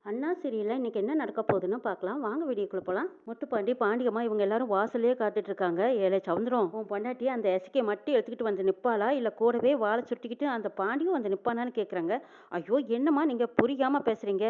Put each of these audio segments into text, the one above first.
அண்ணா சீரியல்ல இன்னைக்கு என்ன நடக்க போகுதுன்னு பார்க்கலாம். வாங்க வீடியோக்குள்ள போலாம். முத்துப்பாண்டி, பாண்டியம்மா இவங்க எல்லாரும் வாசல்லயே காத்துட்டு இருக்காங்க. ஏலே சவுந்தரம், உன் பொண்டாட்டி அந்த எசக்கிய மட்டும் எடுத்துக்கிட்டு வந்து நிப்பாளா? இல்ல கூடவே வாழை சுட்டிக்கிட்டு அந்த பாண்டியும் வந்து நிப்பானான்னு கேட்குறாங்க. ஐயோ என்னம்மா நீங்க புரியாம பேசுறீங்க?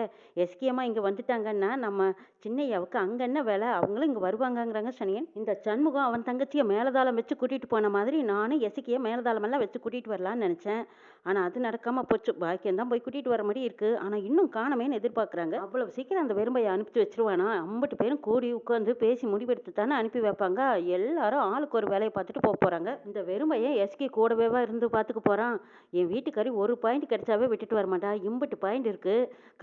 எஸ்கியம்மா இங்க வந்துட்டாங்கன்னா நம்ம சின்னையாவுக்கு அங்க என்ன வேலை? அவங்களும் இங்க வருவாங்கங்கிறாங்க சனியன். இந்த சண்முகம் அவன் தங்கச்சிய மேலதாளம் வச்சு கூட்டிட்டு போன மாதிரி நானும் எசக்கிய மேலதாளமெல்லாம் வச்சு கூட்டிட்டு வரலான்னு நினைச்சேன். ஆனா அது நடக்காம போச்சு. பாக்கியம் தான் போய் கூட்டிட்டு வர மாதிரி இருக்கு. ஆனா இன்னும் காணமேன்னு எதிர்பார்க்குறாங்க. அவ்வளவு சீக்கிரம் அந்த வெறும்பையை அனுப்பிச்சு வச்சிருவானா? அம்பட்டு பேரும் கூடி உட்காந்து பேசி முடிவெடுத்து தானே அனுப்பி வைப்பாங்க. எல்லாரும் ஆளுக்கு ஒரு வேலையை பார்த்துட்டு போறாங்க. இந்த வெறும்பையை எஸ்கி கூடவேவா இருந்து பார்த்துக்க போறான். என் வீட்டுக்காரி ஒரு பாயிண்ட் கிடைச்சாவே விட்டுட்டு வர மாட்டா. இம்பட்டு பாயிண்ட் இருக்கு.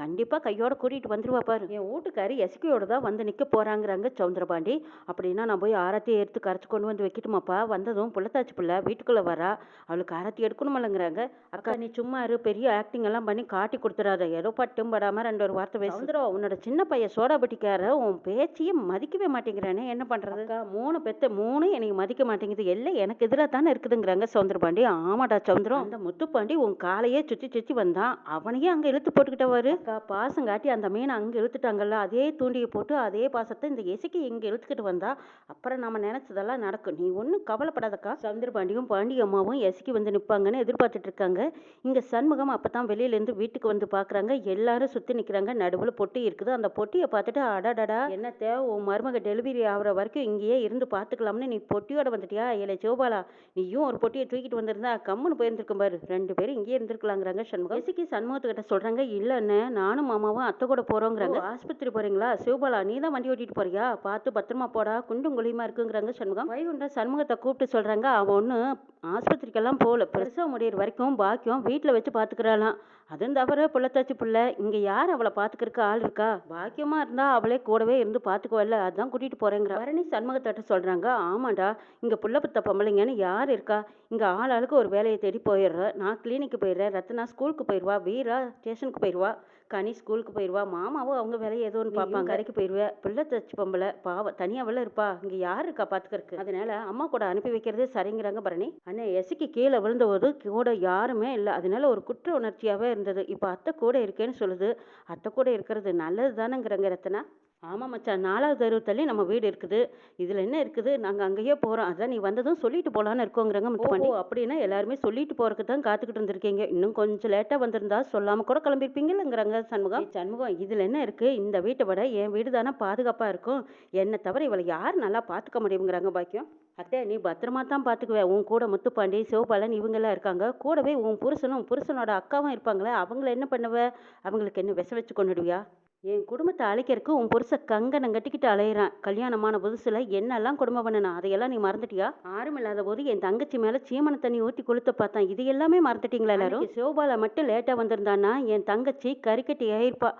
கண்டிப்பா கையோட கூட்டிட்டு வந்துருவா பாரு. என் வீட்டுக்காரி எஸ்கியோட தான் வந்து நிக்க போறாங்கிறாங்க சவுந்தரபாண்டி. அப்படின்னா நான் போய் ஆரத்தியை எடுத்து கரைச்சு கொண்டு வந்து வைக்கட்டுமாப்பா? வந்ததும் புள்ளத்தாச்சி பிள்ளை வீட்டுக்குள்ள வரா. அவளுக்கு ஆரத்தி எடுக்கணுமில்லங்கிறாங்க. அக்கா நீ சும்மா இரு, பெரிய ஆக்டிங் எல்லாம் பண்ணி காட்டி கொடுத்துறாத. ஏதோ பட்டும் படாம ரெண்டு ஒரு வார்த்தை சவுந்தரம், உன்னோட சின்ன பையன் சோடாபட்டிக்கார உன் பேச்சையே மதிக்கவே மாட்டேங்கிறானே, என்ன பண்றது? அக்கா மூணு பெத்த மூணு எனக்கு மதிக்க மாட்டேங்குது. எல்லாம் எனக்கு எதிராக தானே இருக்குதுங்கிறாங்க சவுந்தரபாண்டி. ஆமாடா சவுந்தரம், அந்த முத்துப்பாண்டி உன் காலையே சுத்தி சுத்தி வந்தான். அவனையே அங்க இழுத்து போட்டுக்கிட்டவாரு. அக்கா பாசம் காட்டி அந்த மீனை அங்க இழுத்துட்டாங்கல்ல, அதே தூண்டியை போட்டு அதே பாசத்தை இந்த இசைக்கு இங்க இழுத்துக்கிட்டு வந்தா அப்புறம் நம்ம நினைச்சதெல்லாம் நடக்கும். நீ ஒன்றும் கவலைப்படாதக்கா. சவுந்தரபாண்டியும் பாண்டி அம்மாவும் எசைக்கு வந்து நிற்பாங்கன்னு எதிர்பார்த்துட்டு இருக்காங்க. இங்க சண்முகம் அப்பதான் வெளியிலேருந்து வீட்டுக்கு வந்து பாக்குறாங்க. எல்லாரும் சுத்தி நிக்கிறாங்க. நடுவுல பொட்டி இருக்குது. அந்த பொட்டியை பார்த்துட்டு அடாடடா என்னத்த உன் மருமக டெலிவரி ஆகுற வரைக்கும் இங்கேயே இருந்து பாத்துக்கலாம்னு நீ பொட்டியோட வந்துட்டியா? ஏலே சிவபாலா, நீயும் ஒரு பொட்டியை தூக்கிட்டு வந்திருந்தா கம்முன்னு போயிருந்திருக்கும் பாரு. ரெண்டு பேரும் இங்கேயே இருந்திருக்கலாங்கிறாங்க சண்முகம். இசைக்கு சண்முகத்துக்கிட்ட சொல்றாங்க, இல்லன்னு நானும் மாமாவும் அத்தை கூட போறோங்கிறாங்க. ஆஸ்பத்திரி போறீங்களா? சிவபாலா நீ தான் வண்டி ஓட்டிட்டு போறியா? பார்த்து பத்திரமா போடா, குண்டும் குழியுமா இருக்குங்கிறாங்க சண்முகம். வைகுண்ட சண்முகத்தை கூப்பிட்டு சொல்றாங்க, அவன் ஒண்ணு ஆஸ்பத்திரிக்கெல்லாம் போகல, பிரசவம் முடியிற வரைக்கும் பாக்கியம் வீட்டில் வச்சு பார்த்துக்கிறாளாம். அதுவும் தவிர புள்ளத்தாச்சி புள்ள இங்கே யார் அவளை பார்த்துக்கிறதுக்கு ஆள் இருக்கா? பாக்கியமா இருந்தா அவளே கூடவே இருந்து பார்த்துக்குவல்ல, அதான் கூட்டிட்டு போறேங்கிற பரணி சண்முகத்தட்ட சொல்றாங்க. ஆமாண்டா, இங்க புள்ள புத்த பொம்பளைங்கன்னு யார் இருக்கா? இங்க ஆளாளுக்கு ஒரு வேலையை தேடி போயிடுற. நான் கிளினிக்கு போயிடுறேன், ரத்னா ஸ்கூலுக்கு போயிடுவா, வீரா ஸ்டேஷனுக்கு போயிடுவா, கனி ஸ்கூலுக்கு போயிடுவா, மாமாவும் அவங்க வேலையை ஏதோ ஒன்று பார்ப்பாங்க, கடைக்கு போயிடுவேன். பிள்ளை தச்சு பொம்பளை பாவ தனியாவெல்லாம் இருப்பா, இங்க யாரு இருக்கா பார்த்துக்கிறதுக்கு? அதனால அம்மா கூட அனுப்பி வைக்கிறது சரிங்கிறாங்க பரணி. அண்ணே எசைக்கு கீழே விழுந்தபோது கூட யாருமே இல்லை, அதனால ஒரு குற்ற உணர்ச்சியாவே இருந்தது. இப்போ அத்தை கூட இருக்கேன்னு சொல்லுது. அத்தை கூட இருக்கிறது நல்லது தானேங்கிறாங்க ரத்னா. ஆமாம் மச்சான், 4வது தெரு தள்ளி நம்ம வீடு இருக்குது. இதில் என்ன இருக்குது, நாங்கள் அங்கேயே போகிறோம். அதான் நீ வந்ததும் சொல்லிட்டு போகலான்னு இருக்கோங்கிறாங்க முத்துப்பாண்டி. அப்படின்னா எல்லாருமே சொல்லிட்டு போகிறதுக்கு தான் காத்துக்கிட்டு இருந்திருக்கீங்க. இன்னும் கொஞ்சம் லேட்டாக வந்திருந்தா சொல்லாமல் கூட கிளம்பியிருப்பீங்களாங்கிறாங்க சண்முகம். சண்முகம், இதில் என்ன இருக்குது, இந்த வீட்டை விட என் வீடு தானே பாதுகாப்பாக இருக்கும். என்னை தவிர இவளை யார் நல்லா பார்த்துக்க முடியுங்கிறாங்க பாக்கியம். அத்தை நீ பத்திரமா தான் பார்த்துக்குவேன். உன் கூட முத்துப்பாண்டி, சிவபாலன் இவங்கெல்லாம் இருக்காங்க. கூடவே உன் புருஷனும் புருஷனோட அக்காவும் இருப்பாங்களே, அவங்கள என்ன பண்ணுவ? அவங்களுக்கு என்ன விஷம் வச்சு கொண்டுடுவியா? என் குடும்பத்தை அழைக்கிறதுக்கு உன் புருஷ கங்கணம் கட்டிக்கிட்டு அலையிறான். கல்யாணமான புதுசுல என்னெல்லாம் குடும்பம் பண்ணணும் அதையெல்லாம் நீ மறந்துட்டியா? ஆறும் இல்லாத போது என் தங்கச்சி மேல சீமன தண்ணி ஊற்றி கொளுத்த பார்த்தான். இது எல்லாமே மறந்துட்டீங்களா எல்லாரும்? சிவபாலா மட்டும் லேட்டா வந்திருந்தான்னா என் தங்கச்சி கறிக்கட்டி ஆயிருப்பா.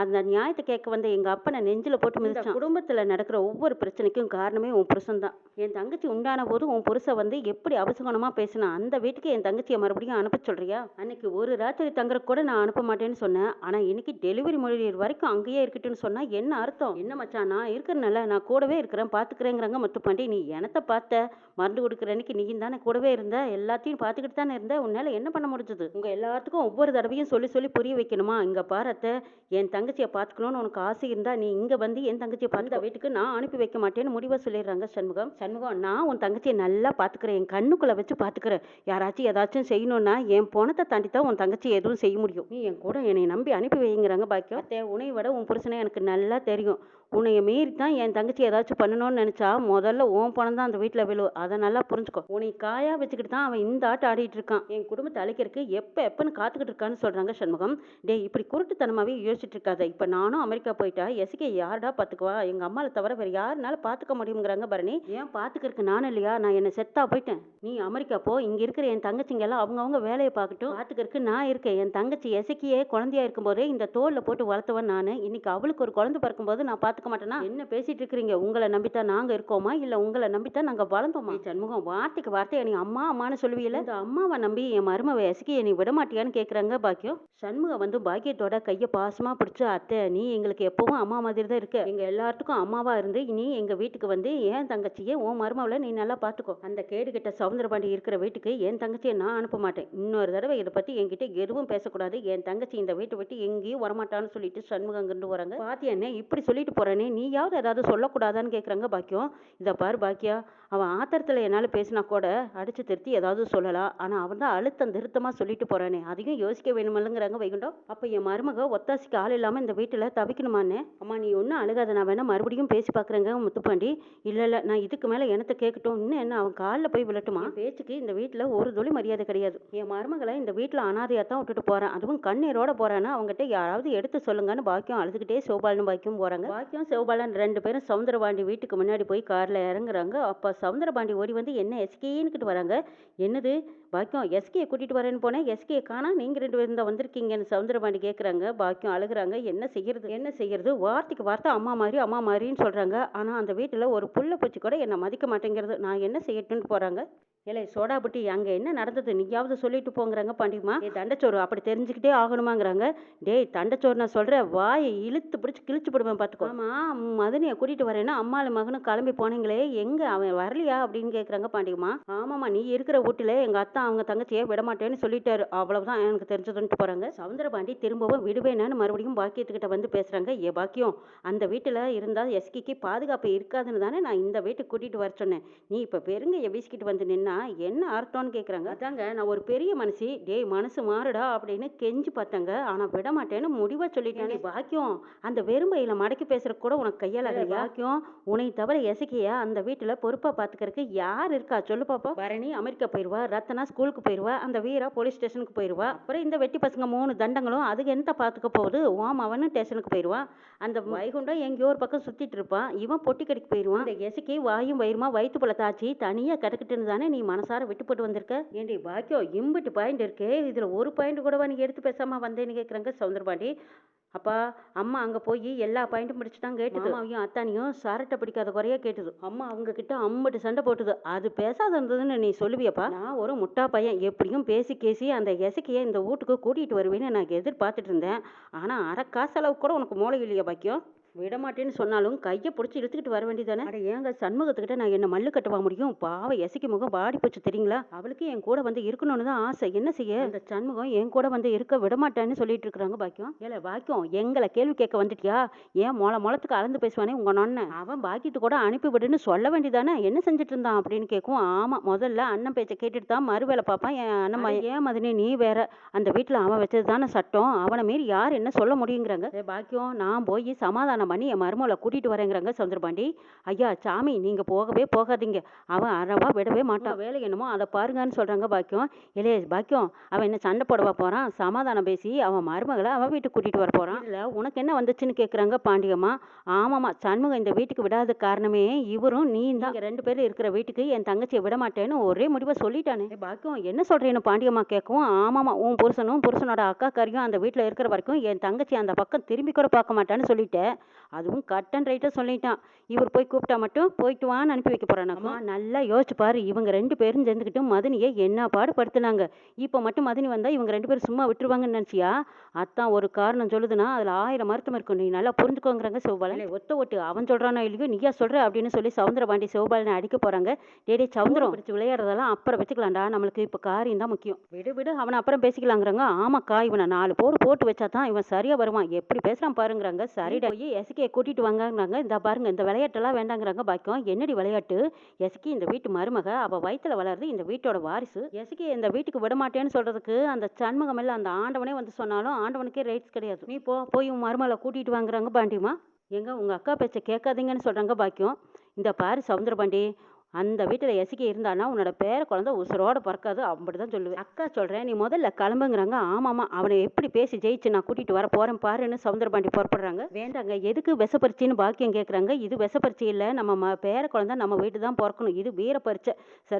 அந்த நியாயத்தை கேட்க வந்த எங்க அப்பனை நெஞ்சில போட்டு மிதிச்சான். குடும்பத்துல நடக்கிற ஒவ்வொரு பிரச்சனைக்கும் காரணமே உன் புருஷன் தான். என் தங்கச்சி உண்டான போது உன் புருஷன் வந்து எப்படி அவசகுணமா பேசினா, அந்த வீட்டுக்கு என் தங்கச்சியை மறுபடியும் அனுப்ப சொல்றியா? அன்னைக்கு ஒரு ராத்திரி தங்குற கூட நான் அனுப்ப மாட்டேன்னு சொன்னேன். ஆனா இன்னைக்கு டெலிவரி முடிகிற வரைக்கும் அங்கேயே இருக்கட்டும்னு சொன்னா என்ன அர்த்தம்? என்ன மச்சான், நான் இருக்கிறனால நான் கூடவே இருக்கிறேன் பாத்துக்கிறேங்கிறாங்க முத்துப்பாண்டி. நீ எனத்த பார்த்த? மருந்து கொடுக்குற அன்னைக்கு நீயும் தானே கூடவே இருந்த, எல்லாத்தையும் பார்த்துக்கிட்டு தானே இருந்த. உன்னால என்ன பண்ண முடிஞ்சது? உங்க எல்லாத்துக்கும் ஒவ்வொரு தடவையும் சொல்லி சொல்லி புரிய வைக்கணுமா? இங்க பாரத்த, என் தங்கச்சியை பார்த்துக்கணும்னு உனக்கு ஆசை இருந்தா நீ இங்க வந்து என் தங்கச்சியை பார்த்த வீட்டுக்கு நான் அனுப்பி வைக்க மாட்டேன்னு முடிவா சொல்லிடுறாங்க சண்முகம். சண்முகம், நான் உன் தங்கச்சியை நல்லா பாத்துக்கிறேன், என் கண்ணுக்குள்ள வச்சு பாத்துக்கிறேன். யாராச்சும் ஏதாச்சும் செய்யணும்னா என் பணத்தை தாண்டி தான் உன் தங்கச்சி எதுவும் செய்ய முடியும். நீ என் கூட என்னை நம்பி அனுப்பி வைங்கிறாங்க பாக்கியம். அத்தை உன்னை விட உன் புருஷனை எனக்கு நல்லா தெரியும். உன்னைய மீறி தான் என் தங்கச்சி ஏதாச்சும் பண்ணணும்னு நினைச்சா முதல்ல உன் பணம் தான் அந்த வீட்டில் விழும். அதை நல்லா புரிஞ்சுக்கோ. உன்னை காயா வச்சுக்கிட்டு தான் அவன் இந்த ஆட்டம் ஆடிட்டு இருக்கான். என் குடும்பத்தை அழைக்கிறதுக்கு எப்பன்னு காத்துக்கிட்டு இருக்கான்னு சொல்றாங்க சண்முகம். டே இப்படி குருட்டுத்தனமாவே யோசிச்சுட்டு இருக்காத. இப்ப நானும் அமெரிக்கா போயிட்டா எசைக்கை யாருடா பாத்துக்குவா? எங்க அம்மாவை தவிர வேற யாருனால பாத்துக்க முடியுங்கிறாங்க பரணி. ஏன் பாத்துக்கிறதுக்கு நானும் இல்லையா? நான் என்ன செத்தா போயிட்டேன். நீ அமெரிக்கா போ, இங்க இருக்கிற என் தங்கச்சிங்க எல்லாம் அவங்கவுங்க வேலையை பார்க்கட்டும். பாத்துக்கிறதுக்கு நான் இருக்கேன். என் தங்கச்சி எசைக்கியே குழந்தையா இருக்கும் போதே இந்த தோல்ல போட்டு வளர்த்தவன் நானு. இன்னைக்கு அவளுக்கு ஒரு குழந்தை பிறக்கும் போது நான் பாத்துக்க மாட்டேனா? என்ன பேசிட்டு இருக்கிறீங்க? உங்களை நம்பித்தான் நாங்க இருக்கோமா, இல்ல உங்களை நம்பித்தான் நாங்க வளர்ந்தோமா? சண்முகம், வார்த்தைக்கு வார்த்தையை நீ அம்மா அம்மான்னு சொல்லுவீல, இந்த அம்மாவை நம்பி என் மருமவை எசைக்கிய நீ விட மாட்டியான்னு கேக்குறாங்க பாக்கியம். சண்முகம் வந்து பாக்கியத்தோட கையை பாசமா பிடிச்சு அச்சோ அத்தை, நீ எங்களுக்கு எப்பவும் அம்மா மாதிரி தான் இருக்க. எங்க எல்லாத்துக்கும் அம்மாவா இருந்து நீ எங்க வீட்டுக்கு வந்து என் தங்கச்சியை உன் மருமவளை நீ நல்லா பார்த்துக்கோ. அந்த கேடு கெட்ட சவுந்தரபாண்டி இருக்கிற வீட்டுக்கு என் தங்கச்சியை நான் அனுப்ப மாட்டேன். இன்னொரு தடவை இதை பத்தி என்கிட்ட எதுவும் பேசக்கூடாது. என் தங்கச்சி இந்த வீட்டை விட்டு எங்கேயும் வரமாட்டான்னு சொல்லிட்டு சண்முகம் கொண்டு வராங்க. பாத்தியா இப்படி சொல்லிட்டு போறேனே, நீயாவது ஏதாவது சொல்லக்கூடாதான்னு கேட்குறாங்க பாக்கியம். இதை பாரு பாக்கியா, அவன் ஆத்திரத்தில் என்னால் பேசினா கூட அடிச்சு திருத்தி ஏதாவது சொல்லலாம். ஆனால் அவன் தான் அழுத்தம் திருத்தமாக சொல்லிட்டு போறானே, அதையும் யோசிக்க வேணுமில்லைங்கிறாங்க வைகுண்டம். அப்போ என் மருமக ஒத்தாசிக்கு ஆள் இல்லாமல் இந்த வீட்டில் தவிக்கணுமான்னு. அம்மா நீ ஒன்றும் அழுகாத, நான் வேணா மறுபடியும் பேசி பார்க்குறேங்க முத்துப்பாண்டி. இல்லை நான் இதுக்கு மேலே எனத்தை கேட்கட்டும், இன்னும் என்ன அவன் காலில் போய் விழட்டுமா? பேச்சுக்கு இந்த வீட்டில் ஒரு துளி மரியாதை கிடையாது. என் மருமகளை இந்த வீட்டில் அனாதையாக தான் விட்டுட்டு போகிறேன், அதுவும் கண்ணீரோட போகிறான்னு அவங்ககிட்ட யாராவது எடுத்து சொல்லுங்கன்னு பாக்கியம் அழுதுகிட்டே சிவபாலனும் பாக்கியம் போகிறாங்க. பாக்கியம் சிவபாலன் 2 பேரும் சவுந்தரபாண்டி வீட்டுக்கு முன்னாடி போய் காரில் இறங்குறாங்க. அப்போ சவுந்தரபாண்டி ஓடி வந்து என்ன எஸ்கேன்னுக்கிட்டு வராங்க. என்னது பாக்கியம், எஸ்கேயை கூட்டிகிட்டு வரேன்னு போனேன், எஸ்கே காணா, நீங்கள் 2 பேரும் தான் வந்திருக்கீங்கன்னு சவுந்தரபாண்டி கேட்குறாங்க. பாக்கியம் அழுகுறாங்க. என்ன செய்யறது வார்த்தைக்கு வார்த்தை அம்மா மாதிரின்னு சொல்கிறாங்க. ஆனால் அந்த வீட்டில் ஒரு புள்ள பூச்சி கூட என்னை மதிக்க மாட்டேங்கிறது, நான் என்ன செய்யட்டுன்னு போகிறாங்க. இல்லை சோடாபுட்டி, அங்கே என்ன நடந்தது நீயாவது சொல்லிட்டு போங்கிறாங்க பாண்டியம்மா. தண்டச்சோறு அப்படி தெரிஞ்சுக்கிட்டே ஆகணுமாங்கிறாங்க. டேய் தண்டச்சோறு, நான் சொல்கிறேன் வாயை இழுத்து பிடிச்சி கிழிச்சு போடுவேன் பார்த்துக்கோ. ஆமாம் மதனியை கூட்டிகிட்டு வரேன்னா அம்மாவில் மகனும் கிளம்பி போனீங்களே, எங்கே அவன் வரலையா அப்படின்னு கேட்குறாங்க பாண்டியம்மா. ஆமாம்மா, நீ இருக்கிற வீட்டில் எங்கள் அத்தா அவங்க தங்கச்சியை விடமாட்டேன்னு சொல்லிட்டாரு, அவ்வளவுதான் எனக்கு தெரிஞ்சதுன்ட்டு போகிறாங்க. சவுந்தரபாண்டி திரும்பவும் விடுவேனான்னு மறுபடியும் பாக்கியத்துக்கிட்ட வந்து பேசுகிறாங்க. பாக்கியம், அந்த வீட்டில் இருந்தால் எஸ்கிக்கு பாதுகாப்பு இருக்காதுன்னு தானே நான் இந்த வீட்டுக்கு கூட்டிகிட்டு வர சொன்னேன். நீ இப்போ பெருங்க வீசிக்கிட்டு வந்து நின்னா என்ன அர்த்தம்னு கேட்குறாங்க. அதாங்க நான் ஒரு பெரிய மனுஷி, டேய் மனசு மாறுடா அப்படின்னு கெஞ்சி பார்த்தாங்க. ஆனால் விட மாட்டேன்னு முடிவாக சொல்லிட்டேன். பாக்கியம், அந்த வெறுமையில் மடக்கி பேசுற கூட உனக்கு கையால் பாக்கியம், உன்னை தவிர எசக்கியா அந்த வீட்டில் பொறுப்பாக பார்த்துக்கிறதுக்கு யார் இருக்கா சொல்லு பாப்பா. பரணி அமெரிக்கா போயிடுவா, ரத்தனா ஸ்கூலுக்கு போயிடுவா, அந்த வீரா போலீஸ் ஸ்டேஷனுக்கு போயிடுவா, அப்புறம் இந்த வெட்டி பசங்க 3 தண்டங்களும் அதுக்கு என்ன பார்த்துக்க போகுது. ஓம் அவனும் ஸ்டேஷனுக்கு போயிடுவான், அந்த வைகுண்டம் எங்கேயோ ஒரு பக்கம் சுற்றிட்டு இருப்பான், இவன் பொட்டி கடிக்கு போயிடுவான். இந்த எசக்கி வாயும் வயிறுமா வயிற்று பழத்தாச்சு தனியாக கிடக்கிட்டுன்னு தானே நீ மனசார விட்டு போட்டு வந்திருக்க. ஏண்டி பாக்கியம், இம்பிட்டு பாயிண்ட் இருக்கு, இதுல ஒரு பாயிண்ட் கூடவா நீங்க எடுத்து பேசாம வந்தேன்னு கேட்குறாங்க சவுந்தரபாண்டி. அப்பா அம்மா அங்கே போய் எல்லா பாயிண்ட்டும் முடிச்சுட்டாங்க கேட்டுது. அம்மாவையும் அத்தானியும் சரட்டை பிடிக்காத குறையா கேட்டுது. அம்மா அவங்க கிட்ட அம்பட்டு சண்டை போட்டுது. அது பேசாத இருந்ததுன்னு நீ சொல்லுவியப்பா. நான் ஒரு முட்டா பையன், எப்படியும் பேசி கேசி அந்த எசக்கியை இந்த வீட்டுக்கு கூட்டிகிட்டு வருவேன்னு நான் எதிர்பார்த்துட்டு இருந்தேன். ஆனால் அரை காசு அளவு கூட உனக்கு மூளை இல்லையா பாக்கியம்? விடமாட்டேன்னு சொன்னாலும் கையை பிடிச்சி இழுத்துக்கிட்டு வர வேண்டியதானே. அட ஏங்க சண்முகத்துக்கிட்ட நான் என்ன மல்லு கட்டவா முடியும்? பாவம் எசக்கி முகம் பாடி போச்சு தெரியுங்களா. அவளுக்கு என் கூட வந்து இருக்கணும்னு தான் ஆசை, என்ன செய்ய. அந்த சண்முகம் என் கூட வந்து இருக்க விடமாட்டேன்னு சொல்லிட்டு இருக்கிறாங்க பாக்கியம். ஏல பாக்கியம், எங்களை கேள்வி கேட்க வந்துட்டியா? ஏன் மொளத்துக்கு அளந்து பேசுவானே உங்க நொன்ன, அவன் பாக்கியத்து கூட அனுப்பி விடுன்னு சொல்ல வேண்டியதானே, என்ன செஞ்சுட்டு இருந்தான் அப்படின்னு கேட்கும். ஆமா, முதல்ல அண்ணன் பேச்சை கேட்டுட்டு தான் மறுவேலை பார்ப்பான் என் அண்ணன். ஏன் மதினி நீ வேற, அந்த வீட்டில் அவன் வச்சது தானே சட்டம், அவனை மீறி யார் என்ன சொல்ல முடியுங்கிறாங்க. பாக்கியம், நான் போய் சமாதானம் பண்ணி என் மருமகளை கூட்டிட்டு வரேங்கிறாங்க சவுந்தரபாண்டி. ஐயா சாமி, நீங்க போகவே போகாதீங்க, அவன் அறவா விடவே மாட்டான், வேலை என்னமோ அதை பாருங்கன்னு சொல்றாங்க பாக்கியம். இல்லையே பாக்கியம், அவன் என்ன சண்டை போடவா போறான்? சமாதானம் பேசி அவன் மருமகளை அவன் வீட்டுக்கு கூட்டிட்டு வர போறான். இல்ல உனக்கு என்ன வந்துச்சுன்னு கேட்குறாங்க பாண்டியம்மா. ஆமாம்மா, சண்முகம் இந்த வீட்டுக்கு விடாத காரணமே இவரும் நீ தான். 2 பேரும் இருக்கிற வீட்டுக்கு என் தங்கச்சியை விட மாட்டேன்னு ஒரே முடிவை சொல்லிட்டானே. பாக்கியம் என்ன சொல்றேன்னு பாண்டியம்மா கேட்கவும், ஆமாம்மா, உன் புருஷனோட அக்கா காரியும் அந்த வீட்டில் இருக்கிற வரைக்கும் என் தங்கச்சி அந்த பக்கம் திரும்பி கூட பார்க்க மாட்டான்னு சொல்லிட்டேன். அதுவும் கட் அண்ட் ரைட்டாக சொல்லிட்டான். இவர் போய் கூப்பிட்டா மட்டும் போயிட்டு வான்னு அனுப்பி வைக்க போறானாமா. நல்லா யோசிச்சு பாரு, இவங்க 2 பேரும் சேர்ந்துக்கிட்டு மதனியை என்ன பாடுபடுத்தினாங்க. இப்போ மட்டும் மதனி வந்தா இவங்க 2 பேரும் சும்மா விட்டுருவாங்கன்னு நினச்சியா? அத்தான் ஒரு காரணம் சொல்லுதுன்னா அதில் 1000 அர்த்தம் இருக்கும், நீ நல்லா புரிஞ்சுக்கோங்கிறாங்க சிவபாலன். ஒத்த ஓட்டு அவன் சொல்றானோ இல்லையோ நீயா சொல்ற அப்படின்னு சொல்லி சவுந்தரபாண்டி சிவபாலனை அடிக்க போறாங்க. டேடே சவுந்தரம், பிடிச்சி விளையாடுறதெல்லாம் அப்புறம் வச்சுக்கலாம்டா, நம்மளுக்கு இப்போ காரியம் தான் முக்கியம். விடு அவனை அப்புறம் பேசிக்கலாங்கிறாங்க. ஆமாக்கா, இவனை 4 போட்டு வச்சா தான் இவன் சரியா வருவான், எப்படி பேசுறான் பாருங்கிறாங்க. சரிடா, எஸ்கே கூட்டிட்டு வாங்கங்கிறாங்க. இந்த பாருங்க, இந்த விளையாட்டெல்லாம் வேண்டாங்கிறாங்க பாக்கியம். என்னடி விளையாட்டு? எஸ்கி இந்த வீட்டு மருமக, அவ வயிற்றுல வளருது இந்த வீட்டோட வாரிசு. எஸ்கி இந்த வீட்டுக்கு விட மாட்டேன்னு சொல்றதுக்கு அந்த சண்முகம் இல்ல அந்த ஆண்டவனே வந்து சொன்னாலும் ஆண்டவனுக்கே ரைட்ஸ் கிடையாது. நீ போய் உன் மருமகளை கூட்டிட்டு வாங்குறாங்க பாண்டியம்மா. எங்க உங்க அக்கா பேச்சை கேட்காதீங்கன்னு சொல்றாங்க பாக்கியம். இந்த பாரு சவுந்தரபாண்டி, அந்த வீட்டில் எசிக்கி இருந்தானா உன்னோட பேர குழந்தை உசுரோட பிறக்காது, அப்படி தான் சொல்லுவேன். அக்கா சொல்கிறேன், நீ முதல்ல கிளம்புங்கிறாங்க. ஆமாம்மா, அவனை எப்படி பேசி ஜெயிச்சு நான் கூட்டிகிட்டு வர போகிறேன் பாருன்னு சவுந்தரபாண்டி புறப்படுறாங்க. வேண்டாங்க, எதுக்கு விஷப்பரிச்சின்னு பாக்கியம் கேட்குறாங்க. இது விஷப்பரிச்சி இல்லை, நம்ம பேர குழந்தை நம்ம வீட்டு தான் பிறக்கணும், இது வீரப்பரிச்சை.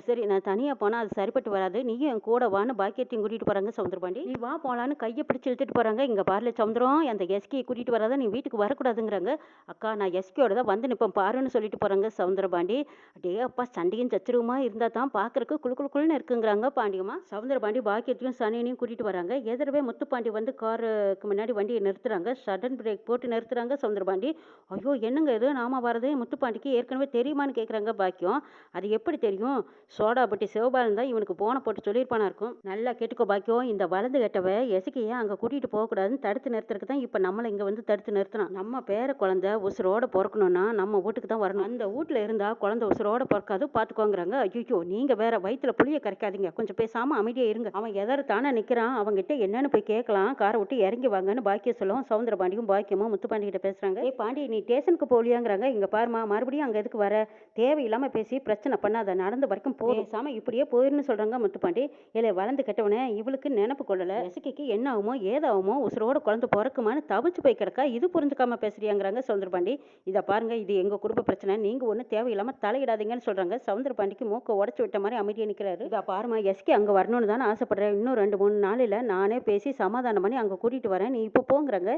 சரி நான் தனியாக போனால் அது சரிப்பட்டு வராது, நீயும் என் கூட வான்னு பாக்கியத்தையும் கூட்டிகிட்டு போகிறாங்க சவுந்தரபாண்டி. நீ வா போகலான்னு கையை பிடிச்சி இழுத்துட்டு போகிறாங்க. இங்கே பாருல சவுந்தரம், அந்த எஸ்கியை கூட்டிகிட்டு வராத, நீ வீட்டுக்கு வரக்கூடாதுங்கிறாங்க. அக்கா நான் எஸ்கியோட தான் வந்து நிற்பேன் பாருன்னு சொல்லிட்டு போகிறாங்க சவுந்தரபாண்டி. அடே அப்பா, அப்பா சண்டையும் சச்சரவுமா இருந்தா தான் பார்க்கறக்கு குளு குளு குளுன்னு இருக்குங்கிறாங்க பாண்டியம்மா. சவுந்தரபாண்டி பாக்கியத்தையும் சனியனையும் கூட்டிட்டு வராங்க. எதிரவே முத்துப்பாண்டி வந்து காருக்கு முன்னாடி வண்டியை நிறுத்துறாங்க. சடன் பிரேக் போட்டு நிறுத்துறாங்க சவுந்தரபாண்டி. ஐயோ என்னங்க இது நாம வரதே முத்துப்பாண்டிக்கு ஏற்கனவே தெரியுமான்னு கேட்குறாங்க பாக்கியம். அது எப்படி தெரியும்? சோடாபட்டி சிவபாலன் தான் இவனுக்கு போன போட்டு சொல்லியிருப்பானா இருக்கும். நல்லா கேட்டுக்கோ பாக்கியம், இந்த வலது கெட்டவ எசக்கிய அங்க கூட்டிட்டு போகக்கூடாதுன்னு தடுத்து நிறுத்துறதுக்கு தான் இப்ப நம்மளை இங்க வந்து தடுத்து நிறுத்தினான். நம்ம பேர குழந்தை உசுரோட பிறக்கணும்னா நம்ம வீட்டுக்கு தான் வரணும். அந்த வீட்டுல இருந்தா குழந்தை உசுரோட பிறக்காது பாத்துக்கோங்கிறாங்க. ஐயோ நீங்க வேற வயித்துல புளிய கரைக்காதீங்க, கொஞ்சம் பேசாம அமைதியா இருங்க. அவன் எதார்த்தானே நிக்கிறான், அவங்கிட்ட என்னன்னு போய் கேட்கலாம், காரை விட்டு இறங்கி வாங்கன்னு பாக்கியம் சொல்லவும் சவுந்தரபாண்டியும் பாக்கியமும் முத்துப்பாண்டி கிட்ட பேசுறாங்க. ஏய் பாண்டி, நீ ஸ்டேஷனுக்கு போலியாங்கிறாங்க. இங்க பாருமா, மறுபடியும் அங்க எதுக்கு வர? தேவையில்லாம பேசி பிரச்சனை பண்ணாத, நடந்த வரைக்கும் பேசாம இப்படியே போயிருன்னு சொல்றாங்க முத்துப்பாண்டி. ஏலே வளர்ந்து கெட்டவனே, இவளுக்கு நினப்பு கொள்ளல, எசக்கிக்கு என்ன ஆகுமோ ஏதாகுமோ, உசுரோட குழந்தை பிறக்குமான்னு தவிச்சு போய் கிடக்கா, இது புரிஞ்சுக்காம பேசுறியாங்கிறாங்க சவுந்தரபாண்டி. இதை பாருங்க, இது எங்க குடும்ப பிரச்சனை, நீங்க ஒண்ணு தேவையில்லாம தலையிடாதீங்கன்னு சொல்றாங்க. சவுந்தரபாண்டிக்கு மூக்க உடச்சு விட்ட மாதிரி அமைதியா நிக்கிறாரு. இதா பாருமா, எஸ்கே அங்க வரணும்னு தானே ஆசைப்படுறேன். இன்னும் 2-3 நாளில் நானே பேசி சமாதானம் பண்ணி அங்க கூட்டிட்டு வரேன், நீ இப்போ போங்கிறாங்க.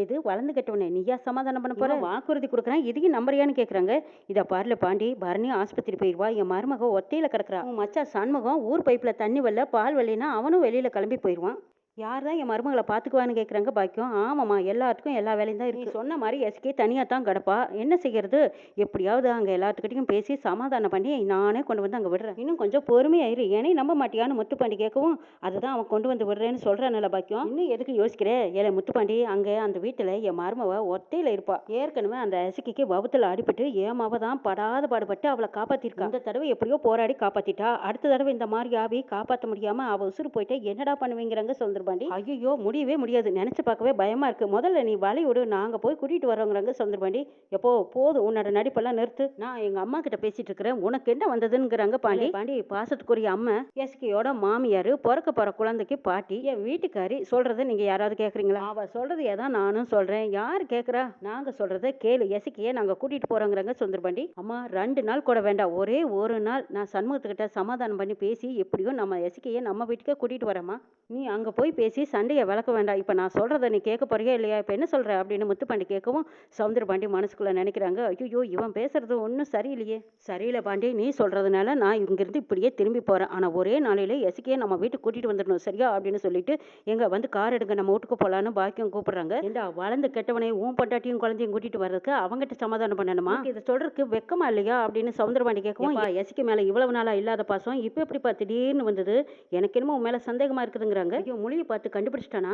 எது வளர்ந்து கெட்டவனே, நீயா சமாதானம் பண்ண போற? வாக்குறுதி கொடுக்குறேன், இதையும் நம்புறியான்னு கேக்குறாங்க. இதை பாருல பாண்டி, பரணி ஆஸ்பத்திரி போயிடுவா, என் மருமக ஒத்தையில கிடக்குறா, உன் மச்சா சண்முகம் ஊர் பைப்பில் தண்ணி வரல பால் வரலைன்னா அவனும் வெளியில் கிளம்பி போயிடுவான். யார் தான் என் மருமகளை பார்த்துக்குவான்னு கேட்குறாங்க பாக்கியம். ஆமாம்மா, எல்லாத்துக்கும் எல்லா வேலையும் தான் இருக்கு. சொன்ன மாதிரி எஸ்கே தனியாக தான் கிடப்பா, என்ன செய்யறது? எப்படியாவது அங்கே எல்லாத்துக்கிட்டையும் பேசி சமாதானம் பண்ணி நானே கொண்டு வந்து அங்கே விடுறேன். இன்னும் கொஞ்சம் பொறுமையாயிரு, ஏனே நம்ப மாட்டியான்னு முத்துப்பாண்டி கேட்கவும், அதுதான் அவன் கொண்டு வந்து விடுறேன்னு சொல்கிறான்ல பாக்கியம். இன்னும் எதுக்கு யோசிக்கிறே? ஏழை முத்துப்பாண்டி, அங்கே அந்த வீட்டில் என் மருமவ ஒத்தையில் இருப்பா. ஏற்கனவே அந்த எசக்கிக்கு வவுத்தில் அடிபட்டு ஏமாவ தான் படாத பாடுபட்டு அவளை காப்பாற்றிருக்கா. இந்த தடவை எப்படியோ போராடி காப்பாற்றிட்டா. அடுத்த தடவை இந்த மாதிரி ஆவி காப்பாற்ற முடியாமல் அவள் உசுறு போயிட்டா என்னடா பண்ணுவீங்கிறாங்க சொல்ற பாண்டி. ஐயோ முடியவே முடியாது, நினைச்சு பார்க்கவே பயமா இருக்கு. முதல்ல நீ வழி விடு, நாங்க போய் கூட்டிட்டு வரோங்கிறாங்க சவுந்தரபாண்டி. எப்போ போதும், உன்னோட நடிப்பெல்லாம் நிறுத்து, நான் எங்க அம்மா கிட்ட பேசிட்டு இருக்கிறேன், உனக்கு என்ன வந்ததுங்கிறாங்க பாண்டி. பாண்டி பாசத்துக்குரிய அம்மா, எஸ்கியோட மாமியாரு, பிறக்க போற குழந்தைக்கு பாட்டி, என் வீட்டுக்காரி சொல்றதை நீங்க யாராவது கேக்குறீங்களா? அவ சொல்றது ஏதான் நானும் சொல்றேன், யாரு கேக்குறா? நாங்க சொல்றதை கேளு, எசக்கிய நாங்க கூட்டிட்டு போறோங்கிறாங்க சவுந்தரபாண்டி. அம்மா 2 நாள் கூட வேண்டாம், ஒரே ஒரு நாள் நான் சண்முகத்துக்கிட்ட சமாதானம் பண்ணி பேசி எப்படியோ நம்ம எசக்கிய நம்ம வீட்டுக்கே கூட்டிட்டு வரேம்மா. நீ அங்க போய் பேசி சண்டையை விளக்க வேண்டாம். இப்போ நான் சொல்றதை நீ கேட்க போறியா இல்லையா? இப்போ என்ன சொல்ற அப்படின்னு முத்துப்பாண்டி கேட்கவும் சவுந்தரபாண்டி மனசுக்குள்ள நினைக்கிறாங்க, ஐயோ இவன் பேசுறது ஒன்றும் சரியில்லையே. சரியில்லை பாண்டி, நீ சொல்றதுனால நான் இங்கிருந்து இப்படியே திரும்பி போறேன். ஆனா ஒரே நாளையில எசக்கியே நம்ம வீட்டுக்கு கூட்டிட்டு வந்துடணும், சரியா அப்படின்னு சொல்லிட்டு எங்க வந்து கார் எடுங்க, நம்ம வீட்டுக்கு போலான்னு பாக்கியம் கூப்பிடுறாங்க. ஏண்டா வளர்ந்து கெட்டவனே, உன் பொண்டாட்டியும் குழந்தையும் கூட்டிட்டு வர்றதுக்கு அவங்ககிட்ட சமாதானம் பண்ணணுமா? இதை சொல்றதுக்கு வெக்கமா இல்லையா அப்படின்னு சவுந்தரபாண்டி கேட்கவும், எசக்கி மேல இவ்வளவு நாளா இல்லாத பாசம் இப்போ எப்படிப்பா திடீர்னு வந்தது? எனக்கு என்னமோ உன் மேல சந்தேகமா இருக்குதுங்கிறாங்க. ஐயோ மொழியை பார்த்து கண்டுபிடிச்சிட்டானா?